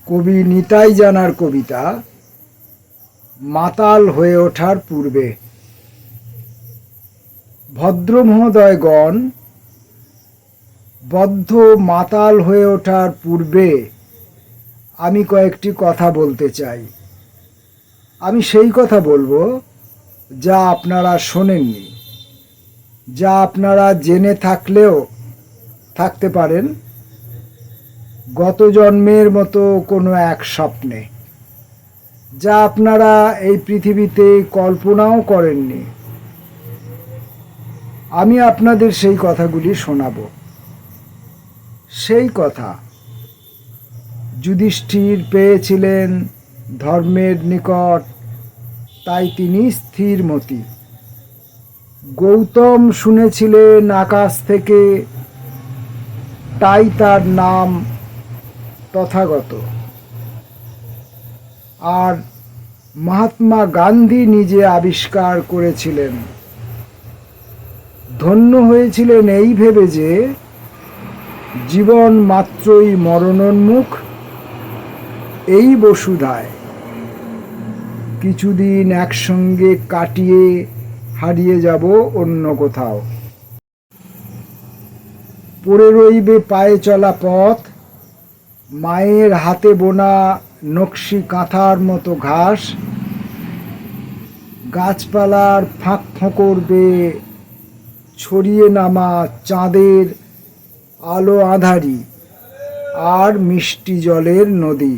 কবি নিতাই জানার কবিতা মাতাল হয়ে ওঠার পূর্বে। ভদ্র মহোদয়গণ, বদ্ধ মাতাল হয়ে ওঠার পূর্বে আমি কয়েকটি কথা বলতে চাই। আমি সেই কথা বলবো যা আপনারা শোনেননি, যা আপনারা জেনে থাকলেও থাকতে পারেন গত জন্মের মতো কোনো এক স্বপ্নে, যা আপনারা এই পৃথিবীতে কল্পনাও করেননি। আমি আপনাদের সেই কথাগুলি শোনাব। সেই কথা যুধিষ্ঠির পেয়েছিলেন ধর্মের নিকট, তাই তিনি স্থিরমতি। গৌতম শুনেছিলেন আকাশ থেকে, তাই তার নাম তথাগত। আর মহাত্মা গান্ধী নিজে আবিষ্কার করেছিলেন, ধন্য হয়েছিলেন এই ভেবে যে জীবন মাত্রই মরণোন্মুখ। এই বসুধায় কিছুদিন একসঙ্গে কাটিয়ে হারিয়ে যাব অন্য কোথাও। পড়ে রইবে পায়ে চলা পথ, মায়ের হাতে বোনা নকশি কাঁথার মতো ঘাস, গাছপালার ফাঁক ফোঁকর বেয়ে ছড়িয়ে নামা চাঁদের আলো আঁধারি আর মিষ্টি জলের নদী।